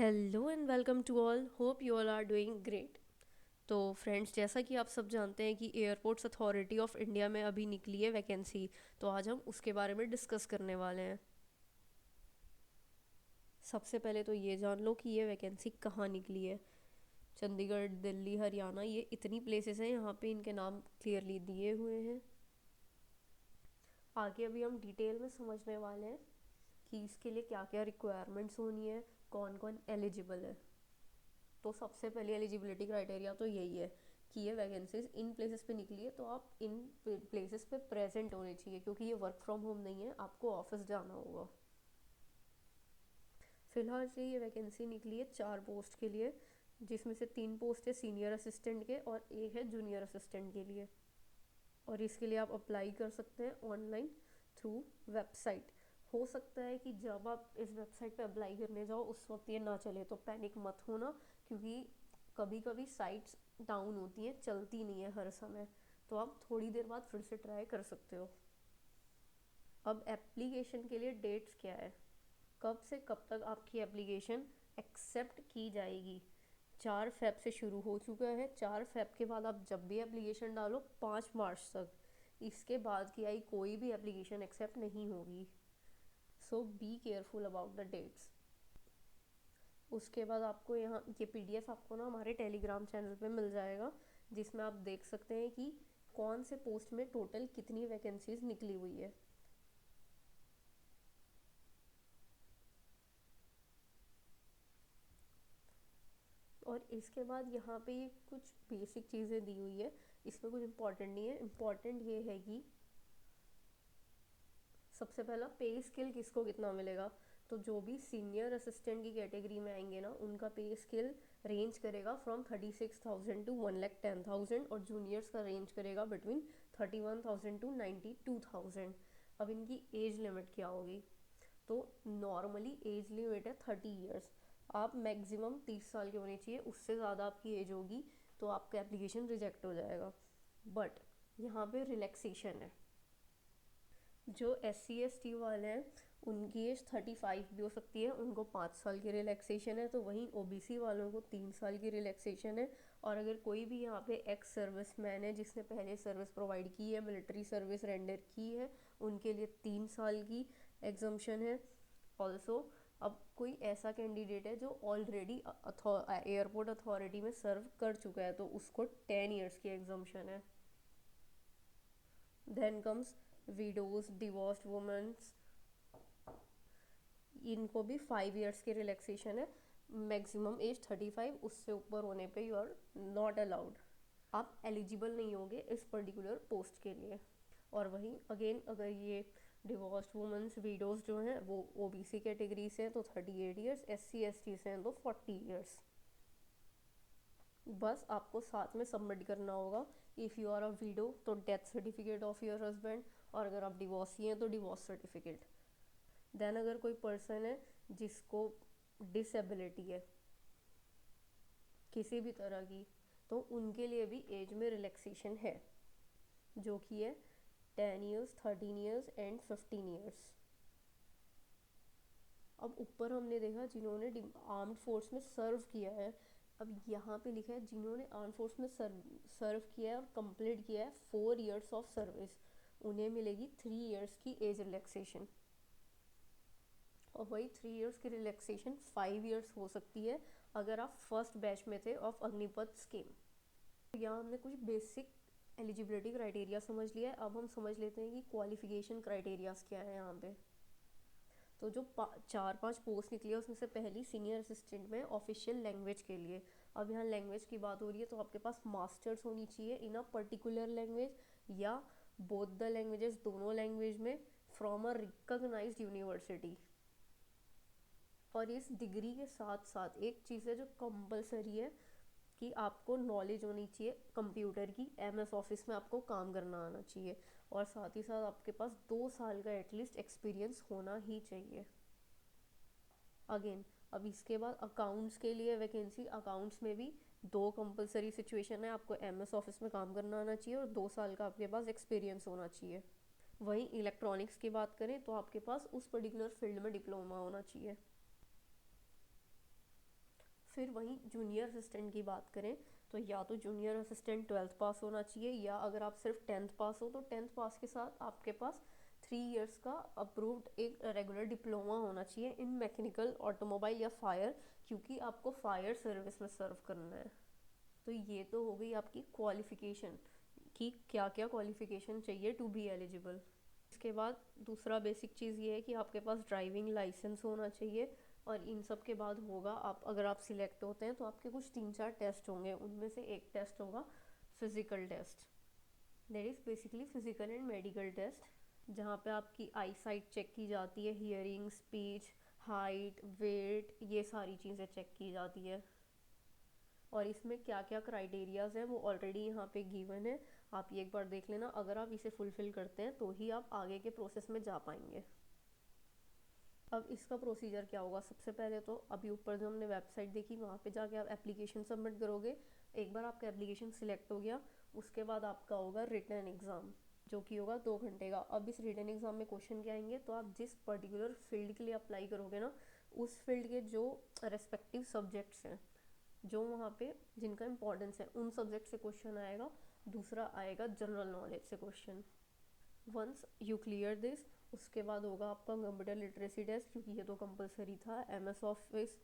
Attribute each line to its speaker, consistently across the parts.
Speaker 1: Hello and welcome to all, hope you all are doing great. तो friends, जैसा कि आप सब जानते हैं कि एयरपोर्ट्स अथॉरिटी ऑफ इंडिया में अभी निकली है वैकेंसी। तो आज हम उसके बारे में डिस्कस करने वाले हैं। सबसे पहले तो ये जान लो कि ये वैकेंसी कहाँ निकली है। चंडीगढ़, दिल्ली, हरियाणा, ये इतनी प्लेसेस हैं, यहाँ पे इनके नाम क्लियरली दिए हुए हैं। आगे अभी हम डिटेल में समझने वाले हैं कि इसके लिए क्या क्या रिक्वायरमेंट्स होनी है, कौन कौन एलिजिबल है। तो सबसे पहले एलिजिबिलिटी क्राइटेरिया तो यही है कि ये वैकेंसीज इन प्लेसेस पे निकली है, तो आप इन प्लेसेस पे प्रेजेंट होने चाहिए, क्योंकि ये वर्क फ्रॉम होम नहीं है, आपको ऑफिस जाना होगा। फिलहाल से ये वैकेंसी निकली है 4 पोस्ट के लिए, जिसमें से 3 पोस्ट है सीनियर असिस्टेंट के और एक है जूनियर असिस्टेंट के लिए। और इसके लिए आप अप्लाई कर सकते हैं ऑनलाइन थ्रू वेबसाइट। हो सकता है कि जब आप इस वेबसाइट पे अप्लाई करने जाओ उस वक्त ये ना चले, तो पैनिक मत होना, क्योंकि कभी कभी साइट्स डाउन होती हैं, चलती नहीं है हर समय। तो आप थोड़ी देर बाद फिर से ट्राई कर सकते हो। अब एप्लीकेशन के लिए डेट्स क्या है, कब से कब तक आपकी एप्लीकेशन एक्सेप्ट की जाएगी। 4 फेब से शुरू हो चुका है। 4 फेब के बाद आप जब भी एप्लीकेशन डालो 5 मार्च तक, इसके बाद की आई कोई भी एप्लीकेशन एक्सेप्ट नहीं होगी। So be careful about the dates. उसके बाद आपको यहाँ ये पीडीएफ आपको ना हमारे टेलीग्राम चैनल पे मिल जाएगा, जिसमें आप देख सकते हैं कि कौन से पोस्ट में टोटल कितनी वैकेंसीज निकली हुई है। और इसके बाद यहाँ पे ये कुछ बेसिक चीज़ें दी हुई है, इसमें कुछ इम्पोर्टेंट नहीं है। इम्पोर्टेंट ये है कि सबसे पहला पे स्केल किसको कितना मिलेगा। तो जो भी सीनियर असिस्टेंट की कैटेगरी में आएंगे ना, उनका पे स्केल रेंज करेगा फ्रॉम 36,000 टू 1,10,000, और जूनियर्स का रेंज करेगा बिटवीन 31,000 टू 92,000। अब इनकी एज लिमिट क्या होगी। तो नॉर्मली एज लिमिट है 30 ईयर्स। आप मैक्सिमम 30 साल के होने चाहिए, उससे ज़्यादा आपकी एज होगी तो आपका एप्लीकेशन रिजेक्ट हो जाएगा। बट यहाँ पे रिलैक्सेशन है। जो SC ST वाले हैं उनकी एज 35 भी हो सकती है, उनको 5 साल की रिलैक्सेशन है। तो वहीं OBC वालों को 3 साल की रिलैक्सेशन है। और अगर कोई भी यहाँ पे एक्स सर्विस मैन है जिसने पहले सर्विस प्रोवाइड की है, मिलिट्री सर्विस रेंडर की है, उनके लिए 3 साल की एग्जम्पशन है। ऑल्सो अब कोई ऐसा कैंडिडेट है जो ऑलरेडी एयरपोर्ट अथॉरिटी में सर्व कर चुका है, तो उसको 10 ईयर्स की एग्जम्पशन है। Then comes widows, divorced womens, इनको भी 5 ईयर्स की रिलैक्सेशन है। मैक्सिमम एज 35, उससे ऊपर होने पे यू आर नॉट अलाउड, आप एलिजिबल नहीं होंगे इस पर्टिकुलर पोस्ट के लिए। और वहीं अगेन अगर ये डिवोर्स्ड वुमेंस, वीडोज जो हैं वो OBC कैटेगरी से हैं तो 38 ईयर्स, SC ST से हैं तो 40 ईयर्स। बस आपको साथ में सबमिट करना होगा। If you are a widow तो death certificate of your husband, और अगर आप डिवोर्सी हैं तो डिवोर्स सर्टिफिकेट। देन अगर कोई पर्सन है जिसको डिसेबिलिटी है किसी भी तरह की, तो उनके लिए भी एज में रिलैक्सेशन है, जो कि है 10 ईयर्स, 13 ईयर्स एंड 15 ईयर्स। अब ऊपर हमने देखा जिन्होंने आर्म्ड फोर्स में सर्व किया है। अब यहाँ पे लिखा है जिन्होंने आर्म फोर्स में सर्व किया है और कंप्लीट किया है 4 ईयर्स ऑफ सर्विस, उन्हें मिलेगी 3 ईयर्स की एज रिलैक्सेशन। और वही 3 ईयर्स की रिलैक्सेशन 5 ईयर्स हो सकती है अगर आप फर्स्ट बैच में थे ऑफ अग्निपथ स्कीम। यहाँ हमने कुछ बेसिक एलिजिबिलिटी क्राइटेरिया समझ लिया है। अब हम समझ लेते हैं कि क्वालिफिकेशन क्राइटेरियाज क्या है यहाँ पे। तो जो 4-5 पोस्ट निकली है उसमें से पहली सीनियर असिस्टेंट में ऑफिशियल लैंग्वेज के लिए। अब यहाँ लैंग्वेज की बात हो रही है तो आपके पास मास्टर्स होनी चाहिए इन अ पर्टिकुलर लैंग्वेज, या बोथ द लैंग्वेजेस, दोनों लैंग्वेज में, फ्रॉम अ रिकॉग्नाइज्ड यूनिवर्सिटी। और इस डिग्री के साथ साथ एक चीज़ है जो कंपलसरी है कि आपको नॉलेज होनी चाहिए कंप्यूटर की, MS ऑफिस में आपको काम करना आना चाहिए, और साथ ही साथ आपके पास 2 साल का एटलीस्ट एक्सपीरियंस होना ही चाहिए। अगेन अब इसके बाद अकाउंट्स के लिए वैकेंसी, अकाउंट्स में भी 2 कंपलसरी सिचुएशन है, आपको MS ऑफिस में काम करना आना चाहिए और 2 साल का आपके पास एक्सपीरियंस होना चाहिए। वहीं इलेक्ट्रॉनिक्स की बात करें तो आपके पास उस पर्टिकुलर फील्ड में डिप्लोमा होना चाहिए। फिर वहीं जूनियर असिस्टेंट की बात करें तो या तो जूनियर असिस्टेंट 12th पास होना चाहिए, या अगर आप सिर्फ 10th पास हो तो 10th पास के साथ आपके पास 3 इयर्स का अप्रूव्ड एक रेगुलर डिप्लोमा होना चाहिए इन मैकेनिकल, ऑटोमोबाइल या फायर, क्योंकि आपको फायर सर्विस में सर्व करना है। तो ये तो हो गई आपकी क्वालिफ़िकेशन कि क्या क्या क्वालिफ़िकेशन चाहिए टू बी एलिजिबल। इसके बाद दूसरा बेसिक चीज़ ये है कि आपके पास ड्राइविंग लाइसेंस होना चाहिए, और इन सब के बाद होगा आप, अगर आप सिलेक्ट होते हैं तो आपके कुछ 3-4 टेस्ट होंगे, उनमें से एक टेस्ट होगा physical test, that is basically physical and medical test, जहाँ पे आपकी आई साइट चेक की जाती है, हियरिंग, स्पीच, हाइट, वेट, ये सारी चीज़ें चेक की जाती है। और इसमें क्या क्या क्राइटेरियाज हैं वो ऑलरेडी यहाँ पे गिवन है, आप ये एक बार देख लेना, अगर आप इसे फुलफ़िल करते हैं तो ही आप आगे के प्रोसेस में जा पाएंगे। अब इसका प्रोसीजर क्या होगा, सबसे पहले तो अभी ऊपर जो हमने वेबसाइट देखी वहाँ पे जाके आप एप्लीकेशन सबमिट करोगे। एक बार आपका एप्लीकेशन सिलेक्ट हो गया, उसके बाद आपका होगा रिटन एग्ज़ाम, जो कि होगा 2 घंटे का। अब इस रिटन एग्ज़ाम में क्वेश्चन क्या आएंगे, तो आप जिस पर्टिकुलर फील्ड के लिए अप्लाई करोगे ना, उस फील्ड के जो रेस्पेक्टिव सब्जेक्ट्स हैं, जो वहाँ पे जिनका इंपॉर्टेंस है, उन सब्जेक्ट से क्वेश्चन आएगा। दूसरा आएगा जनरल नॉलेज से question. Once you clear this, उसके बाद होगा आपका कंप्यूटर लिटरेसी टेस्ट, क्योंकि ये तो कंपलसरी था, MS ऑफिस,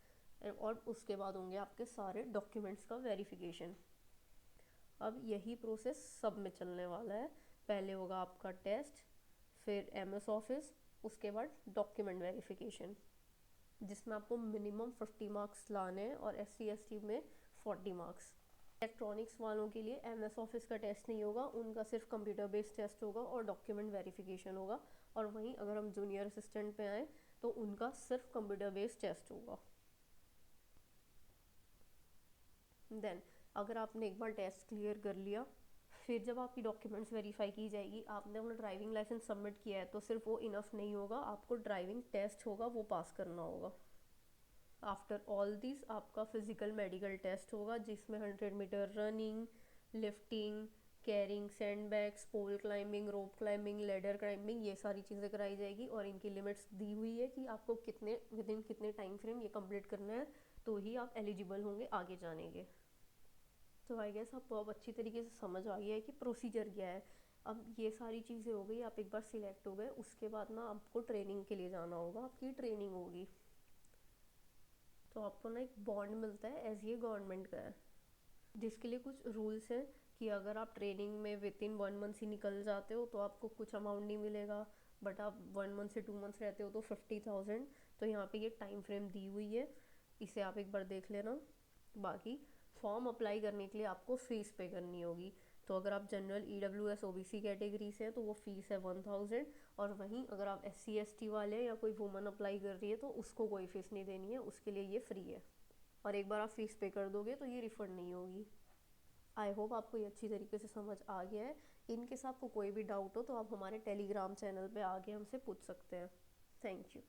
Speaker 1: और उसके बाद होंगे आपके सारे डॉक्यूमेंट्स का वेरिफिकेशन। अब यही प्रोसेस सब में चलने वाला है, पहले होगा आपका टेस्ट, फिर MS ऑफिस, उसके बाद डॉक्यूमेंट वेरिफिकेशन, जिसमें आपको मिनिमम 50 मार्क्स लाने हैं, और SC/ST में 40 मार्क्स। इलेक्ट्रॉनिक्स वालों के लिए MS ऑफिस का टेस्ट नहीं होगा, उनका सिर्फ कंप्यूटर बेस्ड टेस्ट होगा और डॉक्यूमेंट वेरिफिकेशन होगा। और वहीं अगर हम जूनियर असिस्टेंट पे आए तो उनका सिर्फ कंप्यूटर बेस्ड टेस्ट होगा। देन अगर आपने एक बार टेस्ट क्लियर कर लिया, फिर जब आपकी डॉक्यूमेंट्स वेरीफाई की जाएगी, आपने अपना ड्राइविंग लाइसेंस सबमिट किया है, तो सिर्फ वो इनफ नहीं होगा, आपको ड्राइविंग टेस्ट होगा वो पास करना होगा। आफ्टर ऑल दिस आपका फिजिकल मेडिकल टेस्ट होगा, जिसमें 100 metre running, lifting, carrying sand bags, pole climbing, rope climbing, ladder climbing, ये सारी चीज़ें कराई जाएगी। और इनकी लिमिट्स दी हुई है कि आपको कितने विद इन कितने टाइम फ्रेम ये कंप्लीट करना है, तो ही आप एलिजिबल होंगे आगे जाने के। तो आई गेस आपको अब अच्छी तरीके से समझ आ गया है कि प्रोसीजर क्या है। अब ये सारी चीज़ें हो गई, आप एक बार सिलेक्ट हो गए, उसके बाद ना आपको ट्रेनिंग के लिए जाना होगा, आपकी ट्रेनिंग होगी। तो आपको ना एक बॉन्ड मिलता है, एज ये गवर्नमेंट का है, जिसके लिए कुछ रूल्स हैं कि अगर आप ट्रेनिंग में विद इन 1 मंथ ही निकल जाते हो तो आपको कुछ अमाउंट नहीं मिलेगा, बट आप 1 मंथ से 2 मंथ्स रहते हो तो 50,000। तो यहाँ पे ये टाइम फ्रेम दी हुई है, इसे आप एक बार देख लेना। बाकी फॉर्म अप्लाई करने के लिए आपको फ़ीस पे करनी होगी। तो अगर आप जनरल EWS OBC कैटेगरी से हैं तो वो फ़ीस है 1000, और वहीं अगर आप SC/ST वाले हैं या कोई वुमन अप्लाई कर रही है तो उसको कोई फ़ीस नहीं देनी है, उसके लिए ये फ्री है। और एक बार आप फ़ीस पे कर दोगे तो ये रिफ़ंड नहीं होगी। आई होप आपको ये अच्छी तरीके से समझ आ गया है। इनकेस आपको कोई भी डाउट हो तो आप हमारे टेलीग्राम चैनल पे आके हमसे पूछ सकते हैं। Thank you.